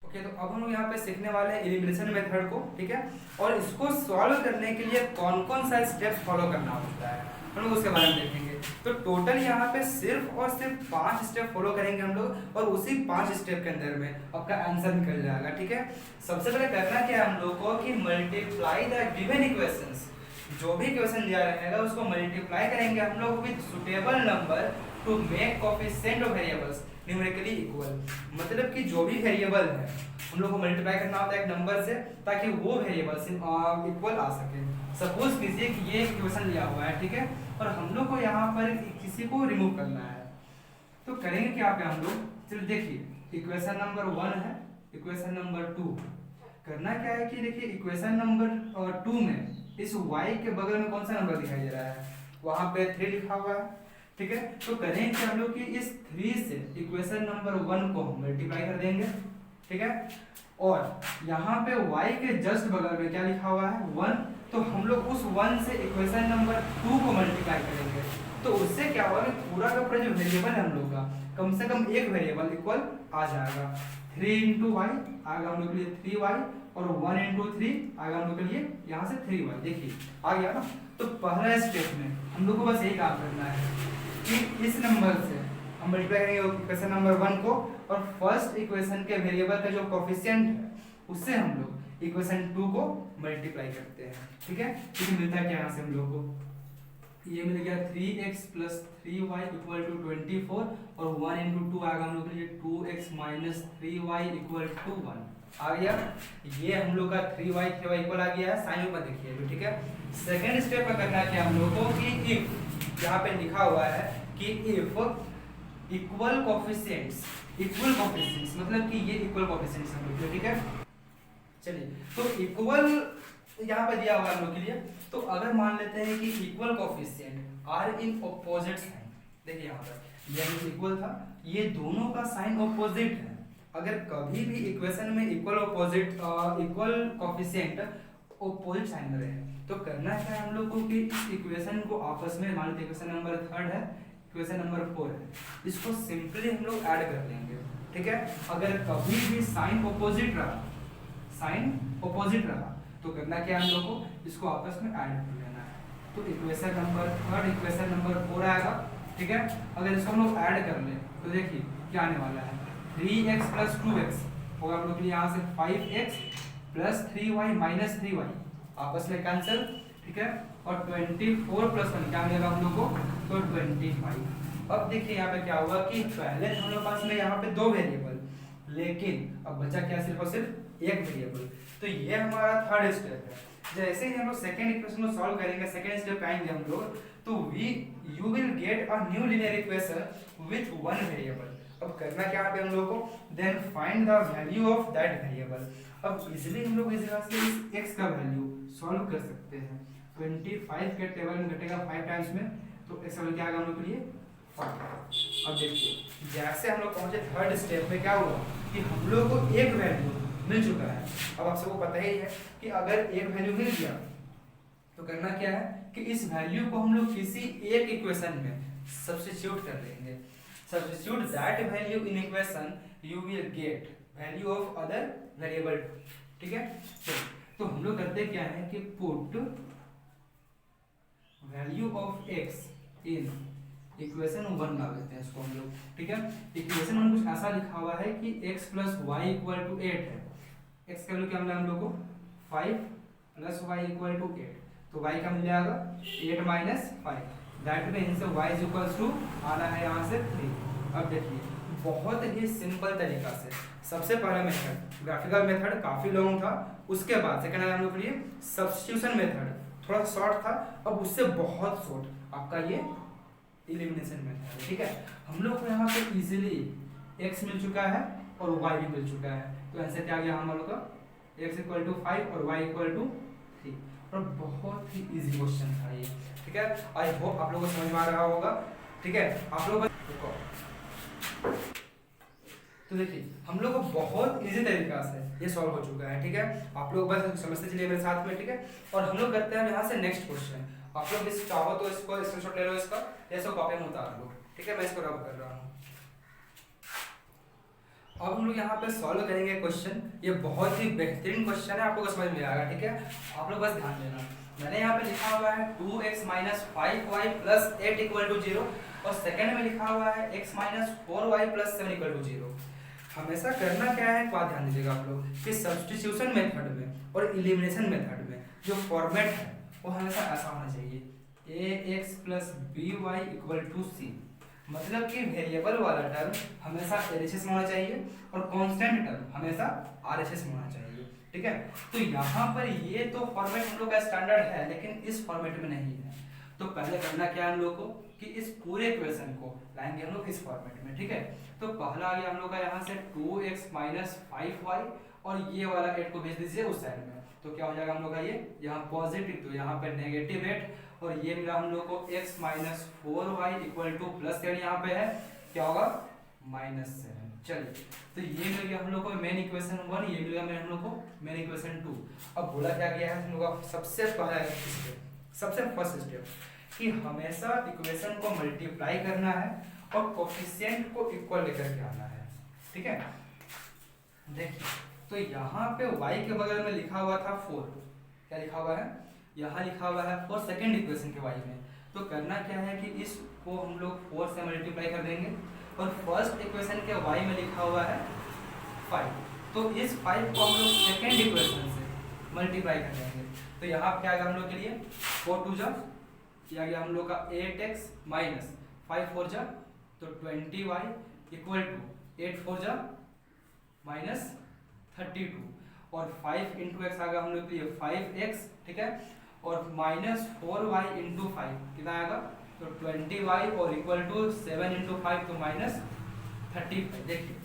Okay, तो अब हम लोग यहाँ पे सीखने वाले हैं एलिमिनेशन मेथड को, ठीक है। और इसको सॉल्व करने के लिए कौन कौन सा स्टेप फॉलो करना होता है हम लोग उसके बारे में देखेंगे। तो टोटल यहाँ पे सिर्फ और सिर्फ 5 स्टेप फॉलो करेंगे हम लोग, और उसी 5 स्टेप के अंदर में आपका आंसर निकल जाएगा, ठीक है। सबसे पहले करना क्या है हम लोग को कि मल्टीप्लाई द गिवन इक्वेशंस, जो भी इक्वेशन दिया रहेगा उसको मल्टीप्लाई करेंगे हम लोग with suitable number two make coefficient of variables numerically equal. मतलब कि जो भी वेरिएबल है हम लोग को मल्टीप्लाई करना होता है एक नंबर से, ताकि वो वेरिएबल्स इक्वल आ सके। सपोज कीजिए कि ये इक्वेशन लिया हुआ है, ठीक है, और हम लोग को यहाँ पर किसी को रिमूव करना है, तो करेंगे क्या पे हम लोग, चलिए देखिए इक्वेशन नंबर 1 है, इक्वेशन नंबर 2 करना क्या है कि देखिए इक्वेशन नंबर 2 में इस y के बगल में कौन सा नंबर दिखाई दे रहा है, वहां पे 3 लिखा हुआ है, ठीक है। तो करेंगे कि हम लोग कि इस 3 से इक्वेशन नंबर 1 को हम मल्टीप्लाई कर देंगे, ठीक है। और यहाँ पे y के जस्ट बगल में क्या लिखा हुआ है 1, तो हम लोग उस 1 से इक्वेशन नंबर 2 को मल्टीप्लाई करेंगे। तो उससे क्या होगा कि पूरा का पूरा जो वेरिएबल है हम लोग का कम से कम एक वेरिएबल इक्वल आ जाएगा। 3 इंटू वाई आएगा हम लोग के लिए 3y, और 1 इंटू 3 आएगा हम लोग के लिए यहाँ से 3y। देखिए आ गया ना। तो पहला स्टेप में हम लोग को बस यही काम करना है कि इस नंबर से हम मल्टीप्लाई करेंगे इक्वेशन नंबर 1 को, और फर्स्ट इक्वेशन के वेरिएबल का जो कोएफिशिएंट है उससे हम लोग इक्वेशन 2 को मल्टीप्लाई करते हैं, ठीक है। तो मिलता है क्या यहाँ से हम लोग को, ये मिल गया 3x + 3y = 24, और 1 इंटू 2 आएगा हम लोग के लिए 2x - 3y = 1 आ गया। ये हम लोग का 3y इक्वल आ गया है, साइन ऊपर देखिए, ठीक है। सेकंड स्टेप में करना क्या हम लोगों को कि इफ यहाँ पे लिखा हुआ है कि इफ इक्वल कोएफिशिएंट्स मतलब कि ये इक्वल कोएफिशिएंट्स हम लोग, ठीक है। चलिए तो इक्वल यहाँ पे दिया हुआ हम लोग के लिए, तो अगर मान लेते हैं कि equal coefficient are in opposite sign, देखिए यहाँ पर ये इक्वल था, ये दोनों का साइन ऑपोजिट है। अगर कभी भी इक्वेशन में इक्वल कोएफिशिएंट ऑपोजिट साइन में रहे, तो करना क्या है हम लोग को कि इस इक्वेशन को आपस में, मान लीजिए इक्वेशन नंबर 3 है, इक्वेशन नंबर 4 है, इसको सिंपली हम लोग ऐड कर लेंगे, ठीक है। अगर कभी भी साइन ऑपोजिट रहा तो करना क्या है हम लोग को इसको आपस में ऐड कर लेना है। तो इक्वेशन नंबर 3 इक्वेशन नंबर 4 आएगा, ठीक है। अगर इसको हम लोग ऐड कर ले तो देखिए क्या आने वाला है, 3x + 2x होगा हम लोग के लिए यहाँ से 5x + 3y - 3y आपस में कैंसिल, ठीक है। और 24 + 1 क्या मिलेगा हम लोग को, तो 25। अब देखिए यहाँ पे क्या हुआ कि पहले हम लोग पास में यहाँ पे 2 वेरिएबल, लेकिन अब बचा क्या सिर्फ और सिर्फ एक वेरिएबल। तो ये हमारा थर्ड स्टेप है। जैसे ही हम लोग सेकंड इक्वेशन को सॉल्व करेंगे, सेकंड स्टेप आएंगे हम लोग, तो you will get a new linear equation with 1 variable. अब करना क्या है हम लोग को, then find the value of that variable. अब इजीली हम लोग इस जगह से इस x का वैल्यू सॉल्व कर सकते हैं। 25 के टेबल में घटेगा 5 टाइम्स में, तो x का वैल्यू क्या आएगा हम लोग के लिए 5। अब देखिए जैसे हम लोग पहुंचे थर्ड स्टेप में, क्या हुआ कि हम लोग को एक वैल्यू मिल चुका है। अब आप सबको पता ही है कि अगर एक वैल्यू मिल गया तो करना क्या है कि इस वैल्यू को हम लोग किसी एक इक्वेशन में सब्स्टिट्यूट कर देंगे। Substitute that value in equation, you will get value of other variable, ठीक है। तो हम लोग करते क्या है कि put value of x in equation 1 डाल देते हैं इसको हम लोग, ठीक है। इक्वेशन 1 कुछ ऐसा लिखा हुआ है कि x + y = 8 है। x का वैल्यू क्या मिला हम लोग को 5 + y = 8, तो y का मिल जाएगा 8 - 5, दैट मींस y = आना है यहाँ से 3। अब देखिए बहुत ही सिंपल तरीका से, सबसे पहला मेथड ग्राफिकल मेथड काफी लॉन्ग था, उसके बाद सेकंड है हम लोग के लिए सब्स्टिट्यूशन मेथड, थोड़ा शॉर्ट था, अब उससे बहुत शॉर्ट आपका ये एलिमिनेशन मेथड है, ठीक है। हम लोग को यहाँ पे इजीली x मिल चुका है और y भी मिल चुका है, तो आंसर क्या आ गया हम लोग का, x = 5 और y = 3। और बहुत ही इजी क्वेश्चन था ये, ठीक है। आई होप आप लोगों को समझ में आ रहा होगा, ठीक है। आप लोग तो देखिए हम लोग को बहुत इजी तरीका से ये सॉल्व हो चुका है, ठीक है। आप लोग बस समझते चलिए मेरे साथ में, ठीक है। और हम लोग करते हैं यहाँ से नेक्स्ट क्वेश्चन। आप लोग इस चाहो तो इसको स्क्रीनशॉट ले लो, इसका जैसे कॉपी में उतार लो, ठीक है। मैं इसको रब कर रहा हूँ। अब हम लोग यहाँ पे सॉल्व करेंगे क्वेश्चन। ये बहुत ही बेहतरीन क्वेश्चन है, आपको समझ में आएगा, ठीक है। आप लोग बस ध्यान देना। मैंने यहाँ पे लिखा हुआ है 2x minus 5y plus 8 equal to 0 और सेकंड में लिखा हुआ है x minus 4y plus 7 equal to 0। हमेशा करना क्या है, एक बात ध्यान दीजिएगा आप लोग कि सब्स्टिट्यूशन मेथड में और इलिमिनेशन मेथड में जो फॉर्मेट है वो हमेशा ऐसा होना चाहिए, ax plus by equal to c। मतलब कि वेरिएबल वाला टर्म हमेशा एलएचएस में होना चाहिए और कांस्टेंट टर्म हमेशा आरएचएस में होना चाहिए, ठीक है। तो यहाँ पर ये तो फॉर्मेट हम लोग का स्टैंडर्ड है, लेकिन इस फॉर्मेट में नहीं है। तो पहले करना क्या है हम लोग को कि इस पूरे इक्वेशन को लाएंगे हम लोग इस फॉर्मेट में, ठीक है। तो पहला आ गया हम लोग का यहाँ से 2x माइनस 5y और ये वाला 8 को भेज दीजिए उस साइड में। तो क्या हो जाएगा हम लोग का, ये यहाँ पॉजिटिव तो यहाँ पे नेगेटिव 8 और ये मिला हम लोग को x minus 4y equal two plus 10 यहाँ पे है, क्या होगा माइनस 7। चलिए, तो ये मिल गया हम लोग को मेन इक्वेशन 1, ये मिल गया हम लोग को मेन इक्वेशन 2। अब बोला क्या गया है हम लोग का सबसे पहला स्टेप, सबसे फर्स्ट स्टेप कि हमेशा इक्वेशन को मल्टीप्लाई करना है और कोफिशिएंट को इक्वल लेकर के आना है, ठीक है। देखिए, तो यहाँ पे y के बगल में लिखा हुआ था 4, क्या लिखा हुआ है, यहाँ लिखा हुआ है 4 सेकेंड इक्वेशन के y में। तो करना क्या है कि इसको हम लोग 4 से मल्टीप्लाई कर देंगे और फर्स्ट इक्वेशन के y में लिखा हुआ है 5, तो इस 5 को हम लोग सेकेंड इक्वेशन से मल्टीप्लाई कर देंगे। तो यहाँ क्या आएगा हम लोग के लिए 4 2 जा, ये आ गया हम लोग का 8x माइनस 5 4 जा तो 20y इक्वल टू 8 4 जा माइनस 32 और 5 इंटू एक्स आ गया हम लोग के लिए 5x, ठीक है। और माइनस 4y इंटू 5 कितना आएगा, तो 20y और इक्वल टू 7 इंटू 5 तो माइनस 35। देखिए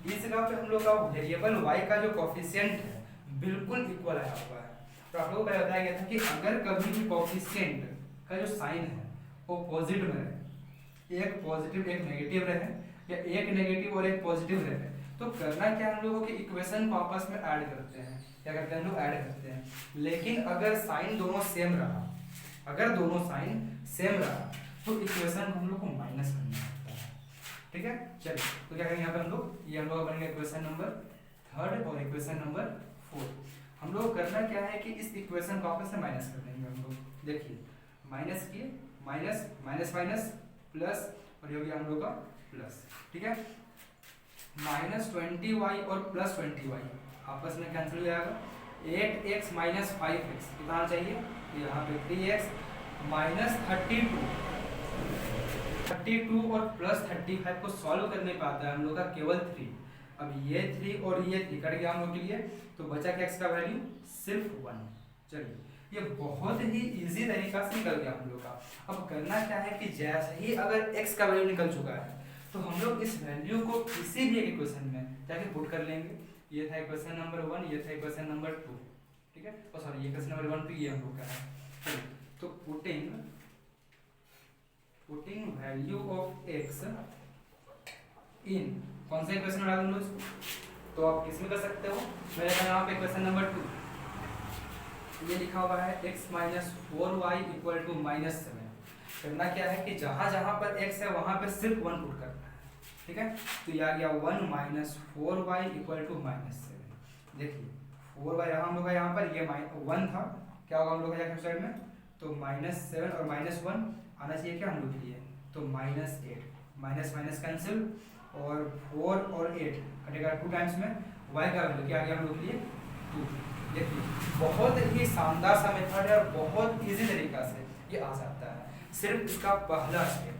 इस जगह पे हम लोग का वेरिएबल y का जो कोफिशिएंट है बिल्कुल इक्वल आया हुआ है। तो आप लोगों को बताया गया था कि अगर कभी भी कोफिशिएंट का जो साइन है वो पॉजिटिव में रहे, एक पॉजिटिव एक नेगेटिव रहे या एक नेगेटिव और एक पॉजिटिव रहे, तो करना क्या हम लोगों की इक्वेशन को आपस में ऐड करते हैं, क्या करते हैं हम लोग ऐड करते हैं। लेकिन अगर साइन दोनों सेम रहा, अगर दोनों साइन सेम रहा तो इक्वेशन को हम लोग को माइनस करना होता है, ठीक है। चलिए, तो क्या करेंगे यहाँ पे हम लोग, ये हम लोग बनेगा इक्वेशन नंबर 3 और इक्वेशन नंबर 4। हम लोग करना क्या है कि इस इक्वेशन को आपस में माइनस कर देंगे हम लोग। देखिए माइनस किए, माइनस माइनस माइनस प्लस और ये हो गया हम लोग का प्लस, ठीक है। माइनस 20y और प्लस 20y आपस में कैंसिल हो जाएगा। 8x माइनस 5x कितना आना चाहिए, यहाँ पे 3x माइनस 32 और प्लस 35 को सॉल्व करने पे आता है हम लोग का केवल 3। अब ये 3 और ये 3 कट गया हम लोग के लिए, तो बचा क्या x का वैल्यू, सिर्फ 1। चलिए, ये बहुत ही इजी तरीका से निकल गया हम लोग का। अब करना क्या है कि जैसे ही अगर x का वैल्यू निकल चुका है तो हम लोग इस वैल्यू को किसी भी इक्वेशन में जाके पुट कर लेंगे। ये था इक्वेशन नंबर 1, ये था इक्वेशन नंबर 2, ठीक है। और सॉरी ये इक्वेशन नंबर 1 2 ये हम लोग का है। तो पुटिंग वैल्यू ऑफ x इन कौन सा इक्वेशन में डाल दूं इसको, तो आप किसमें कर सकते हो, मेरे पास यहाँ पे इक्वेशन नंबर 2 ये लिखा हुआ है x minus 4y equal to minus 7। करना क्या है कि जहां जहां पर x है वहां पे सिर्फ 1 पुट करना है, ठीक है। तो ये आ गया 1 minus 4y equal to minus 7। देखिए 4y हम लोग का यहाँ पर ये 1 था, क्या होगा हम लोग का जाके साइड में, तो माइनस 7 और माइनस 1 आना चाहिए क्या हम लोग के लिए, तो माइनस 8, माइनस माइनस कैंसिल और 4 और 8 कटेगा 2 टाइम्स में, y का वैल्यू क्या आ गया हम लोग के लिए 2। देखिए बहुत ही शानदार सा मेथड है और बहुत इजी तरीका से ये आ जाता है। सिर्फ इसका पहला स्टेप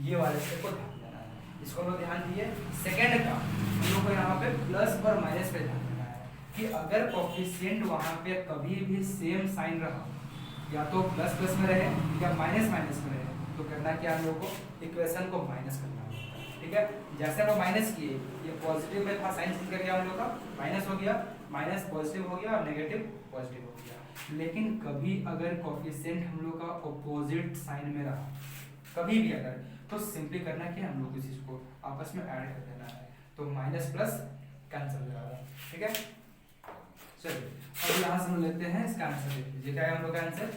ये वाले स्टेप को ध्यान देना है, इसको हम लोग ध्यान दिए। सेकेंड का हम लोग को यहाँ पे प्लस और माइनस पे ध्यान देना है कि अगर कोफिशिएंट वहाँ पे कभी भी सेम साइन रहा, या तो प्लस प्लस में रहे या माइनस माइनस में रहे, तो करना क्या हम लोग को इक्वेशन को माइनस करना है, ठीक है। जैसे हम माइनस किए, ये पॉजिटिव में था, साइन चेंज कर गया हम लोग का, माइनस हो गया, माइनस पॉजिटिव हो गया और नेगेटिव पॉजिटिव हो गया। लेकिन कभी अगर कोफिशिएंट हम लोग का ऑपोजिट साइन में रहा, कभी भी अगर, तो सिंपली करना कि हम लोग इस चीज को आपस में ऐड कर देना है, तो माइनस प्लस कैंसिल हो जाएगा, ठीक है। चलिए अब यहाँ से हम लेते हैं इसका आंसर। देख लीजिए क्या है हम लोग का आंसर,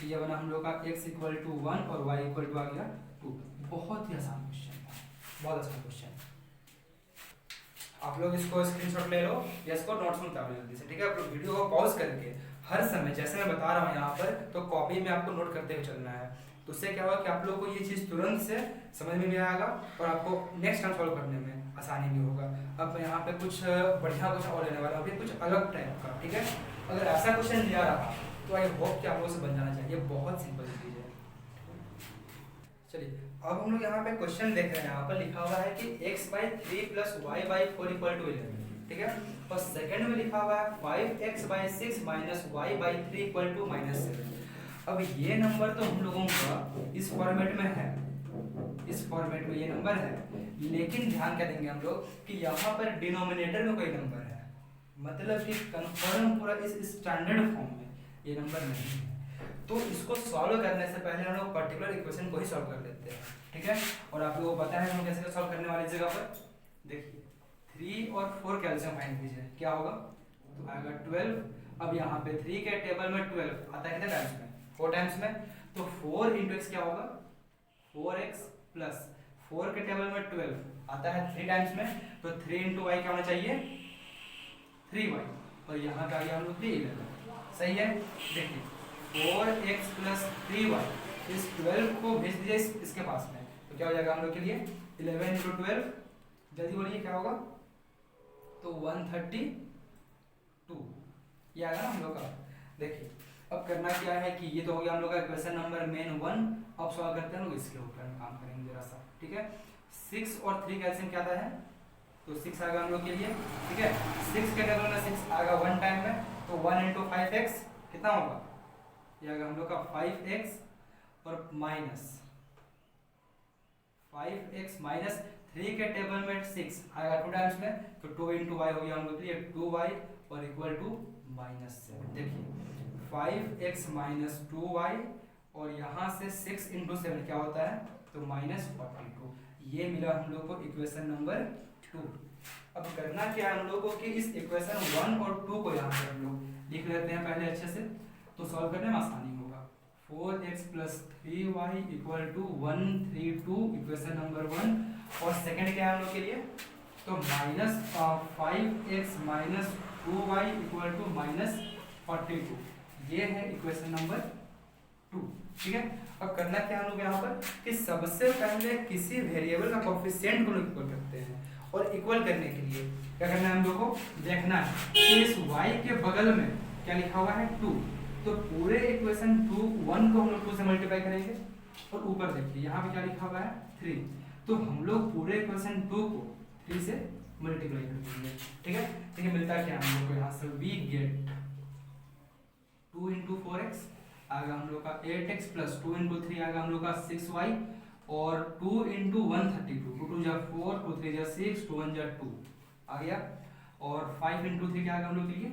ये बना हम लोग का x इक्वल टू 1 और y इक्वल टू आ गया 2। बहुत ही आसान क्वेश्चन था, बहुत अच्छा क्वेश्चन। आप लोग इसको स्क्रीनशॉट ले लो या इसको नोट्स में उतार लो जल्दी से, ठीक है। आप लोग वीडियो को पॉज करके हर समय जैसे मैं बता रहा हूँ यहाँ पर, तो कॉपी में आपको नोट करते हुए चलना है। तो उससे क्या होगा कि आप लोग को ये चीज़ तुरंत से समझ में भी आएगा और आपको नेक्स्ट टाइम सॉल्व करने में आसानी भी होगा। अब मैं यहाँ पे कुछ बढ़िया क्वेश्चन और लेने वाला हूँ, अभी कुछ अलग टाइप का, ठीक है। अगर ऐसा क्वेश्चन दिया रहा तो आई होप कि आप लोगों से बन जाना चाहिए, बहुत सिंपल चीज़ है। चलिए अब हम लोग यहाँ पे क्वेश्चन देख रहे हैं, यहाँ पर लिखा हुआ है कि x/3 + y/4 = 11, ठीक है। और सेकंड में लिखा हुआ है 5x/6 - y/3 = -7। अब ये नंबर तो हम लोगों का इस फॉर्मेट में है, इस फॉर्मेट में ये नंबर है, लेकिन ध्यान क्या देंगे हम लोग कि यहाँ पर डिनोमिनेटर में कोई नंबर है, मतलब कि कंफर्म पूरा इस स्टैंडर्ड फॉर्म में ये नंबर नहीं है। तो इसको सॉल्व करने से पहले हम लोग पर्टिकुलर इक्वेशन को ही सॉल्व कर लेते हैं, ठीक है। और आप लोगों को पता है हम कैसे सॉल्व करने वाली जगह पर, देखिए 3 और 4 कैल्शियम फाइंड कीजिए, क्या होगा तो आएगा 12। अब यहाँ पे 3 के टेबल में 12 आता है कितने टाइम्स में, 4 टाइम्स में, तो 4 × x क्या होगा 4x प्लस 4 के टेबल में 12 आता है 3 टाइम्स में, तो 3 × y क्या होना चाहिए 3y, और यहाँ का आ गया हम लोग 11, सही है। देखिए 4x प्लस 3y, इस 12 को भेज दीजिए इसके पास में, तो क्या हो जाएगा हम लोग के लिए 11 × 12, जल्दी बोलिए क्या होगा, तो 132 ये आएगा ना हम लोग का। देखिए अब करना क्या है कि ये तो हो गया हम लोग का क्वेश्चन नंबर मेन 1। अब सॉल्व करते हैं लोग, इसके ऊपर काम करेंगे जरा सा, ठीक है। 6 और 3 कैल्शियम क्या आता है, तो 6 आएगा हम लोग के लिए, ठीक है। 6 के टेबल में 6 आएगा 1 टाइम में, तो 1 × 5x कितना होगा, ये आएगा हम लोग का 5x और माइनस 5x माइनस 3 के टेबल में 6 आएगा 2 टाइम्स में, तो 2 × y हो गया हम लोग के लिए 2y और इक्वल टू -7। देखिए 5x माइनस 2y और यहाँ से 6 × 7 क्या होता है, तो -42। ये मिला हम लोग को इक्वेशन नंबर 2। अब करना क्या है हम लोग को कि इस इक्वेशन 1 और 2 को यहाँ पे हम लोग लिख लेते हैं पहले अच्छे से, तो सॉल्व करने में आसानी होगा। 4x plus 3y equal to 132 equation number 1, और सेकंड क्या है हम लोग के लिए, तो -5x minus 2y equal to -42, ये है इक्वेशन नंबर 2, ठीक है। अब करना क्या हम लोग यहाँ पर कि सबसे पहले किसी वेरिएबल का कोएफिशिएंट को इक्वल करते हैं, और इक्वल करने के लिए क्या करना है हम लोग को, देखना है कि इस y के बगल में क्या लिखा हुआ है 2, तो पूरे इक्वेशन 1 को हम लोग 2 से मल्टीप्लाई करेंगे, और ऊपर देखिए यहाँ पे क्या लिखा हुआ है 3, तो हम लोग पूरे इक्वेशन 2 को 3 से मल्टीप्लाई कर देंगे, ठीक है। देखिए मिलता क्या हम लोग को यहाँ से, वी गेट 2 × 4x आएगा हम लोग का 8x प्लस 2 × 3 आएगा हम लोग का 6y, और 2 × 132, 2 2 4, 2 3 6, 2 1 2 आ गया, और 5 × 3 क्या आएगा हम लोग के लिए,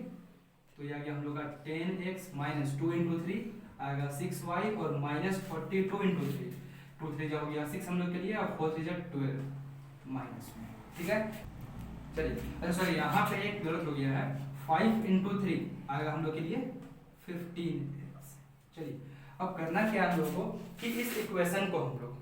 तो ये आ गया हम लोग का 10x माइनस 2 × 3 आएगा 6y, और -42 × 3, 2 3 हो गया 6 हम लोग के लिए, और 4 3 12 माइनस में, ठीक है। चलिए अच्छा सॉरी यहाँ पे एक गलत हो गया है, 5 × 3 आएगा हम लोग के लिए 15x। चलिए अब करना क्या हम लोग को कि इस इक्वेशन को हम लोग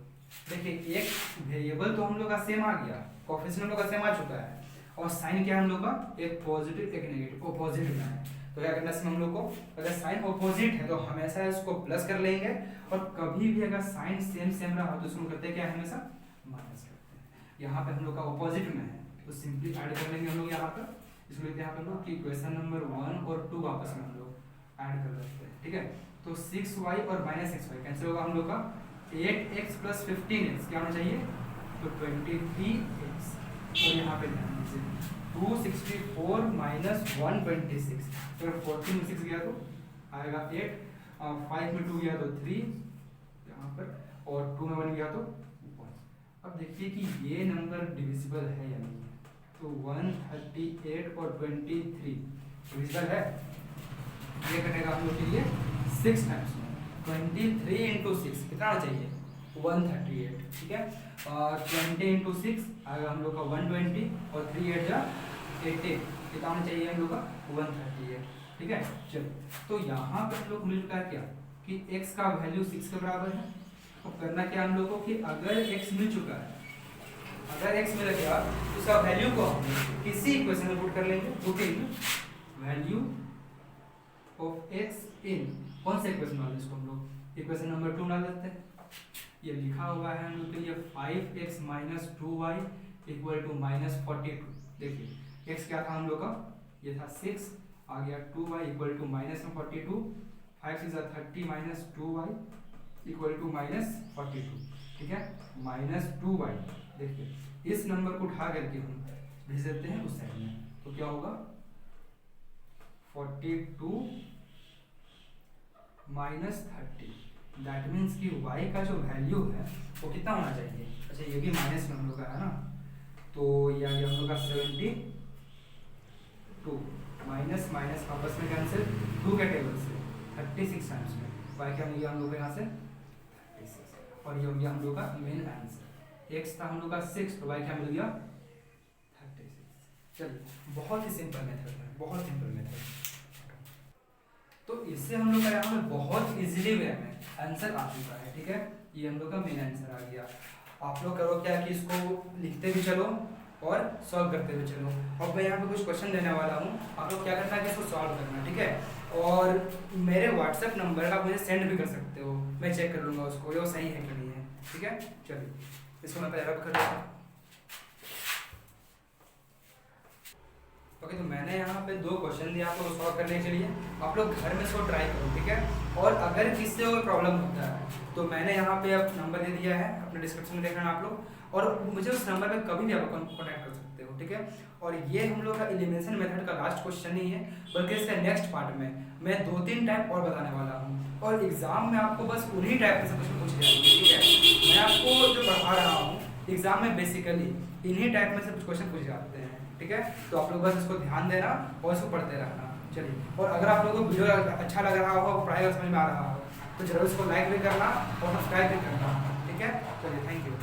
देखिए, एक वेरिएबल तो हम लोग का सेम आ गया, कोएफिशिएंट हम लोग का सेम आ चुका है, और साइन क्या है हम लोग का, एक पॉजिटिव एक नेगेटिव, ऑपोजिट में है। तो क्या करना है हम लोग को, अगर साइन ऑपोजिट है तो हमेशा इसको प्लस कर लेंगे, और कभी भी अगर साइन सेम रहा तो इसको करते हैं क्या, हमेशा माइनस करते हैं। यहाँ पे हम लोग का ऑपोजिट में है तो सिंपली ऐड कर लेंगे हम लोग यहाँ पर, इसको लिखते हैं यहाँ पर लोग कि इक्वेशन नंबर 1 और 2 आपस में हम लोग ऐड कर लेते हैं, ठीक है। तो 6y और -6y कैंसिल होगा हम लोग का, 8x प्लस 15x क्या होना चाहिए, तो 23x, और यहाँ पे ध्यान दीजिए 264 माइनस 126, तो 14 में 6 गया तो आएगा 8, 5 में 2 गया तो 3 यहाँ पर, और 2 में 1 गया तो 1। अब देखिए कि ये नंबर डिविजिबल है या नहीं है, तो 138 और 23 डिविजिबल है, ये कटेगा हम लोग के लिए 6 टाइम्स में, 23 × 6 कितना होना चाहिए 138, ठीक है। और 20 × 6 आएगा हम लोग का 120, और 3 8 जा 80, कितना होना चाहिए हम लोग का 138, ठीक है। चलो तो यहाँ पर हम लोग मिलता क्या कि x का वैल्यू 6 के बराबर है। अब करना क्या हम लोग को कि अगर x मिल चुका है अगर x मिल गया तो उसका वैल्यू को हम किसी इक्वेशन में पुट कर लेंगे, पुटिंग वैल्यू ऑफ x इन कौन से इक्वेशन वाले, इसको हम लोग इक्वेशन नंबर 2 डाल देते हैं। ये लिखा हुआ है हम लोग के लिए 5x minus 2y equal to minus 42। देखिए x क्या था हम लोग का, ये था 6, आ गया 2y इक्वल टू माइनस में 42, 5 6 30 minus 2y equal to minus 42, ठीक है, माइनस 2y। देखिए इस नंबर को उठा करके हम भेज देते हैं उस साइड में, तो क्या होगा 42 माइनस 30, दैट मीन्स कि y का जो वैल्यू है वो कितना होना चाहिए। अच्छा ये भी माइनस में हम लोग का है ना, तो ये आ गया हम लोग का 72, माइनस माइनस आपस में कैंसिल, 2 के टेबल से 36 टाइम्स में y क्या मिल गया हम लोग का यहाँ से 36, और ये हो गया हम लोग का मेन आंसर। x था हम लोग का 6, तो y क्या मिल गया 36। चलिए बहुत ही सिंपल मेथड है, बहुत सिंपल मेथड। तो इससे हम लोग का यहाँ पे बहुत इजीली वे में आंसर आ चुका है, ठीक है, ये हम लोग का मेन आंसर आ गया। आप लोग करो क्या कि इसको लिखते भी चलो और सॉल्व करते हुए चलो। और मैं यहाँ पे कुछ क्वेश्चन देने वाला हूँ, आप लोग क्या करना है कि इसको सॉल्व करना, ठीक है, और मेरे व्हाट्सएप नंबर का मुझे सेंड भी कर सकते हो, मैं चेक कर लूँगा उसको ये सही है कि नहीं है, ठीक है। चलिए इसको मैं तैयार कर देता हूँ। ओके, तो मैंने यहाँ पे 2 क्वेश्चन दिए आपको सॉल्व करने के लिए, आप लोग घर में इसको ट्राई करो, ठीक है। और अगर किसी से कोई प्रॉब्लम होता है तो मैंने यहाँ पे अब नंबर दे दिया है, अपने डिस्क्रिप्शन में देख लेना आप लोग, और मुझे उस नंबर पे कभी भी आप कॉन्टैक्ट कर सकते हो, ठीक है। और ये हम लोग का एलिमिनेशन मेथड का लास्ट क्वेश्चन नहीं है, बल्कि इसके नेक्स्ट पार्ट में मैं 2-3 टाइप और बताने वाला हूँ, और एग्जाम में आपको बस उन्हीं टाइप से क्वेश्चन पूछे जाएंगे, ठीक है। मैं आपको जो पढ़ा रहा हूँ एग्जाम में बेसिकली इन्हीं टाइप में से कुछ क्वेश्चन पूछे जाते हैं, ठीक है। तो आप लोग बस इसको ध्यान देना और इसको पढ़ते रहना। चलिए, और अगर आप लोगों को वीडियो अच्छा लग रहा हो, पढ़ाई समझ में आ रहा हो, तो जरूर इसको लाइक भी करना और सब्सक्राइब भी करना, ठीक है। चलिए, थैंक यू।